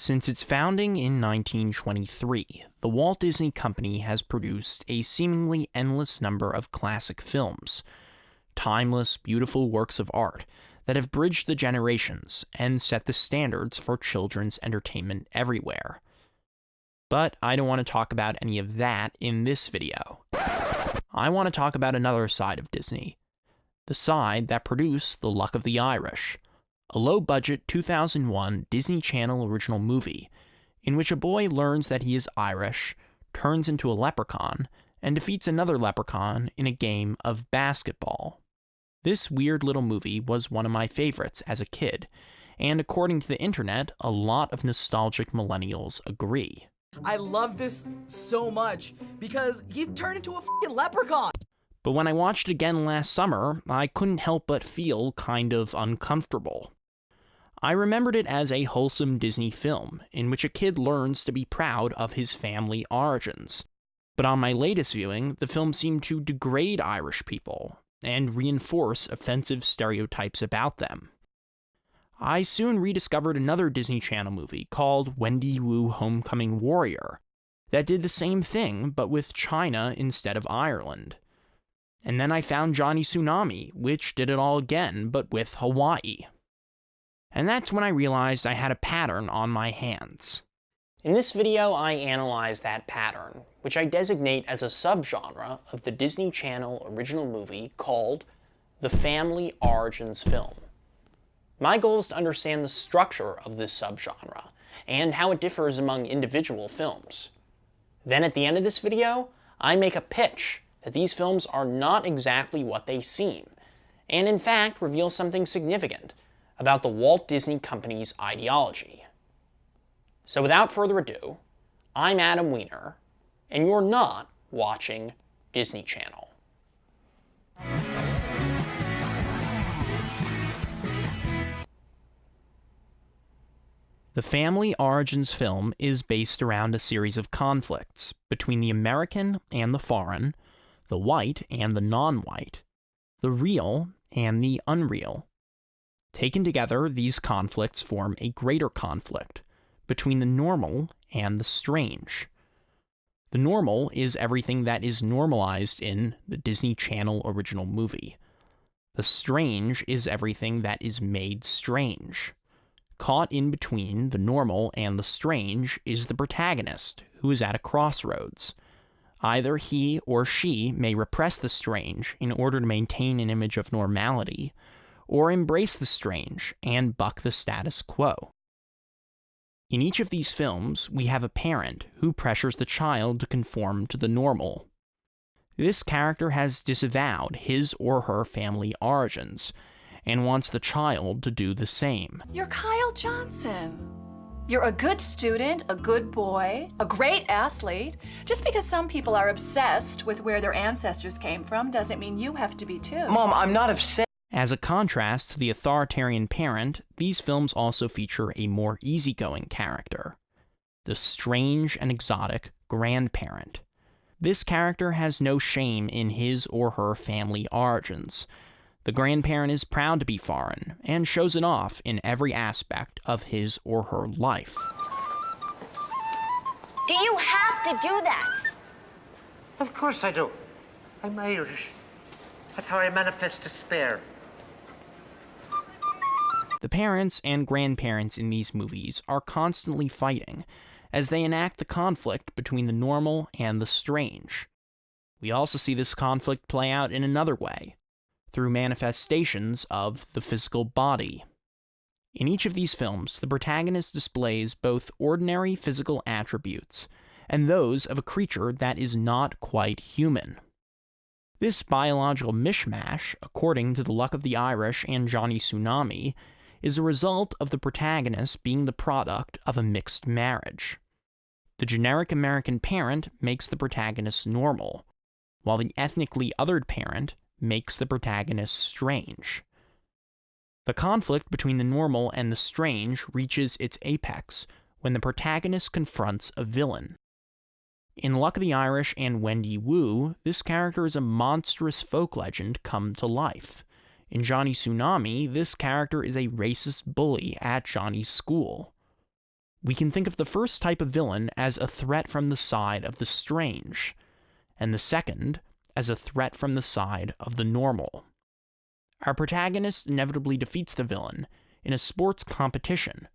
Since its founding in 1923, the Walt Disney Company has produced a seemingly endless number of classic films, timeless, beautiful works of art that have bridged the generations and set the standards for children's entertainment everywhere. But I don't want to talk about any of that in this video. I want to talk about another side of Disney, the side that produced The Luck of the Irish, a low-budget 2001 Disney Channel original movie in which a boy learns that he is Irish, turns into a leprechaun, and defeats another leprechaun in a game of basketball. This weird little movie was one of my favorites as a kid, and according to the internet, a lot of nostalgic millennials agree. I love this so much because he turned into a f***ing leprechaun! But when I watched it again last summer, I couldn't help but feel kind of uncomfortable. I remembered it as a wholesome Disney film, in which a kid learns to be proud of his family origins. But on my latest viewing, the film seemed to degrade Irish people, and reinforce offensive stereotypes about them. I soon rediscovered another Disney Channel movie called Wendy Homecoming Warrior, that did the same thing, but with China instead of Ireland. And then I found Johnny Tsunami, which did it all again, but with Hawaii. And that's when I realized I had a pattern on my hands. In this video, I analyze that pattern, which I designate as a subgenre of the Disney Channel original movie called the Family Origins film. My goal is to understand the structure of this subgenre, and how it differs among individual films. Then at the end of this video, I make a pitch that these films are not exactly what they seem, and in fact reveal something significant about the Walt Disney Company's ideology. So without further ado, I'm Adam Weiner, and you're not watching Disney Channel. The Family Origins film is based around a series of conflicts between the American and the foreign, the white and the non-white, the real and the unreal. Taken together, these conflicts form a greater conflict between the normal and the strange. The normal is everything that is normalized in the Disney Channel original movie. The strange is everything that is made strange. Caught in between the normal and the strange is the protagonist, who is at a crossroads. Either he or she may repress the strange in order to maintain an image of normality, or embrace the strange and buck the status quo. In each of these films, we have a parent who pressures the child to conform to the normal. This character has disavowed his or her family origins, and wants the child to do the same. You're Kyle Johnson. You're a good student, a good boy, a great athlete. Just because some people are obsessed with where their ancestors came from doesn't mean you have to be too. Mom, I'm not obsessed. As a contrast to the authoritarian parent, these films also feature a more easygoing character, the strange and exotic grandparent. This character has no shame in his or her family origins. The grandparent is proud to be foreign, and shows it off in every aspect of his or her life. Do you have to do that? Of course I do. I'm Irish. That's how I manifest despair. The parents and grandparents in these movies are constantly fighting, as they enact the conflict between the normal and the strange. We also see this conflict play out in another way, through manifestations of the physical body. In each of these films, the protagonist displays both ordinary physical attributes and those of a creature that is not quite human. This biological mishmash, according to The Luck of the Irish and Johnny Tsunami, is a result of the protagonist being the product of a mixed marriage. The generic American parent makes the protagonist normal, while the ethnically othered parent makes the protagonist strange. The conflict between the normal and the strange reaches its apex when the protagonist confronts a villain. In Luck of the Irish and Wendy this character is a monstrous folk legend come to life. In Johnny Tsunami, this character is a racist bully at Johnny's school. We can think of the first type of villain as a threat from the side of the strange, and the second as a threat from the side of the normal. Our protagonist inevitably defeats the villain in a sports competition,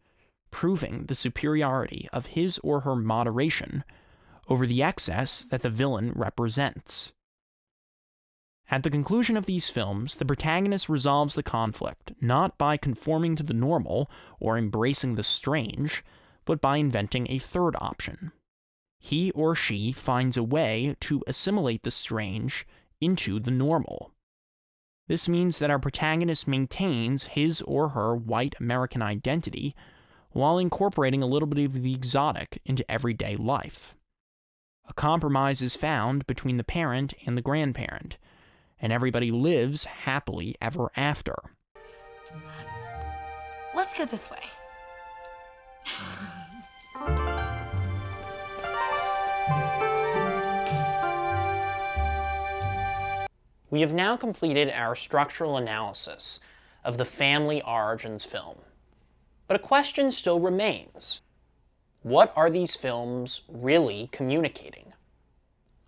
proving the superiority of his or her moderation over the excess that the villain represents. At the conclusion of these films, the protagonist resolves the conflict not by conforming to the normal or embracing the strange, but by inventing a third option. He or she finds a way to assimilate the strange into the normal. This means that our protagonist maintains his or her white American identity while incorporating a little bit of the exotic into everyday life. A compromise is found between the parent and the grandparent, and everybody lives happily ever after. Let's go this way. We have now completed our structural analysis of the Family Origins film. But a question still remains. What are these films really communicating?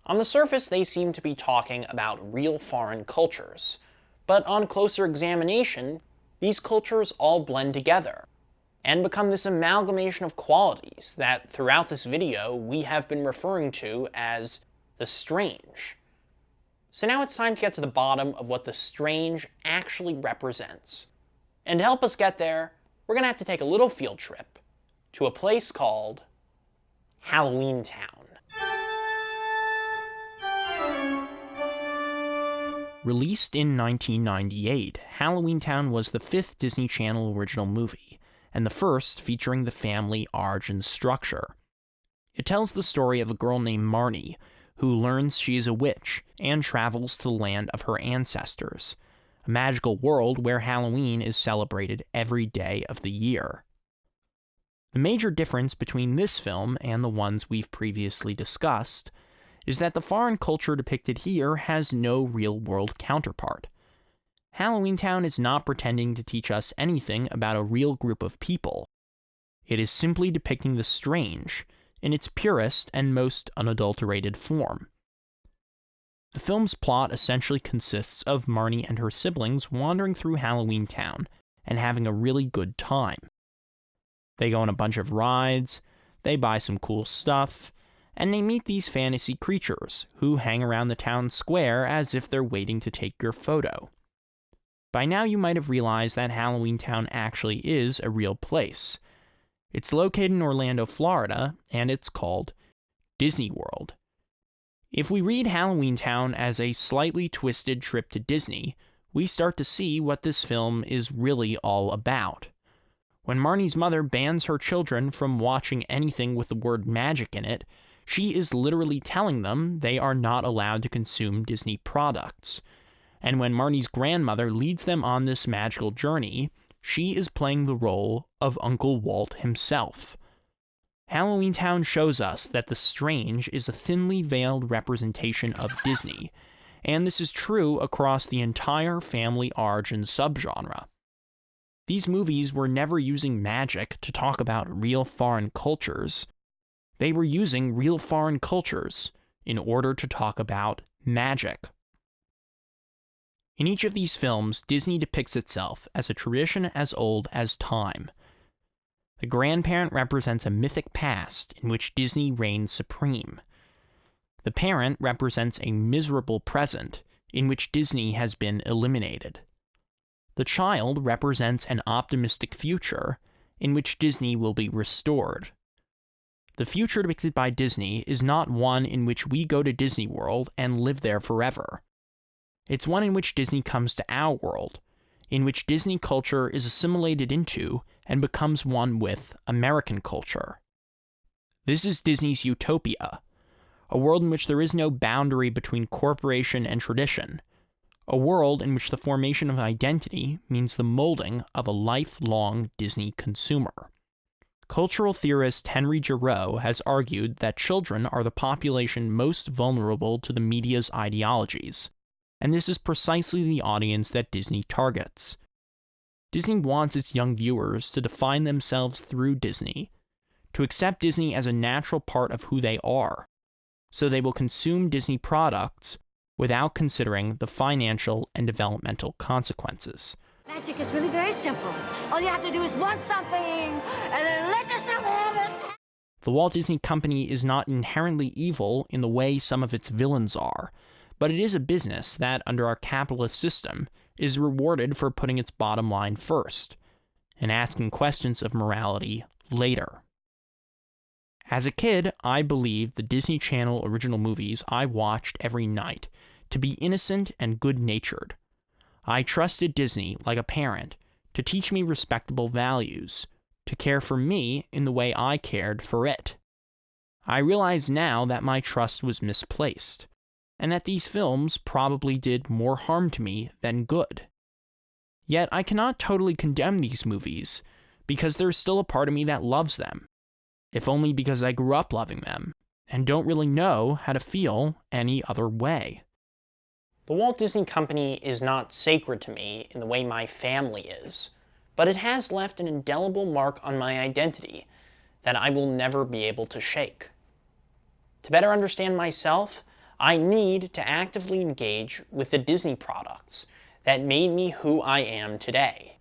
On the surface, they seem to be talking about real foreign cultures, but on closer examination, these cultures all blend together and become this amalgamation of qualities that throughout this video we have been referring to as the strange. So now it's time to get to the bottom of what the strange actually represents. And to help us get there, we're going to have to take a little field trip to a place called Halloweentown. Released in 1998, Halloweentown was the fifth Disney Channel original movie, and the first featuring the family origin structure. It tells the story of a girl named Marnie, who learns she is a witch and travels to the land of her ancestors, a magical world where Halloween is celebrated every day of the year. The major difference between this film and the ones we've previously discussed is that the foreign culture depicted here has no real-world counterpart. Halloweentown is not pretending to teach us anything about a real group of people. It is simply depicting the strange in its purest and most unadulterated form. The film's plot essentially consists of Marnie and her siblings wandering through Halloweentown and having a really good time. They go on a bunch of rides, they buy some cool stuff, and they meet these fantasy creatures who hang around the town square as if they're waiting to take your photo. By now you might have realized that Halloweentown actually is a real place. It's located in Orlando, Florida, and it's called Disney World. If we read Halloweentown as a slightly twisted trip to Disney, we start to see what this film is really all about. When Marnie's mother bans her children from watching anything with the word magic in it, she is literally telling them they are not allowed to consume Disney products. And when Marnie's grandmother leads them on this magical journey, she is playing the role of Uncle Walt himself. Halloweentown shows us that the strange is a thinly veiled representation of Disney, and this is true across the entire family origin subgenre. These movies were never using magic to talk about real foreign cultures. They were using real foreign cultures in order to talk about magic. In each of these films, Disney depicts itself as a tradition as old as time. The grandparent represents a mythic past in which Disney reigns supreme. The parent represents a miserable present in which Disney has been eliminated. The child represents an optimistic future in which Disney will be restored. The future depicted by Disney is not one in which we go to Disney World and live there forever. It's one in which Disney comes to our world, in which Disney culture is assimilated into and becomes one with American culture. This is Disney's utopia, a world in which there is no boundary between corporation and tradition, a world in which the formation of identity means the molding of a lifelong Disney consumer. Cultural theorist Henry Giroux has argued that children are the population most vulnerable to the media's ideologies, and this is precisely the audience that Disney targets. Disney wants its young viewers to define themselves through Disney, to accept Disney as a natural part of who they are, so they will consume Disney products without considering the financial and developmental consequences. Magic is really very simple. All you have to do is want something, and then let yourself have it. The Walt Disney Company is not inherently evil in the way some of its villains are, but it is a business that, under our capitalist system, is rewarded for putting its bottom line first, and asking questions of morality later. As a kid, I believed the Disney Channel original movies I watched every night to be innocent and good-natured. I trusted Disney like a parent to teach me respectable values, to care for me in the way I cared for it. I realize now that my trust was misplaced, and that these films probably did more harm to me than good. Yet I cannot totally condemn these movies, because there's still a part of me that loves them, if only because I grew up loving them, and don't really know how to feel any other way. The Walt Disney Company is not sacred to me in the way my family is, but it has left an indelible mark on my identity that I will never be able to shake. To better understand myself, I need to actively engage with the Disney products that made me who I am today.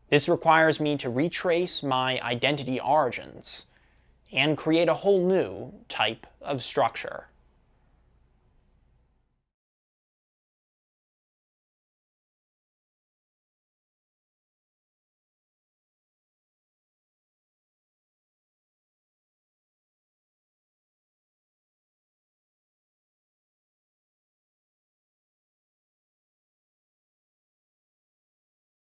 This requires me to retrace my identity origins and create a whole new type of structure.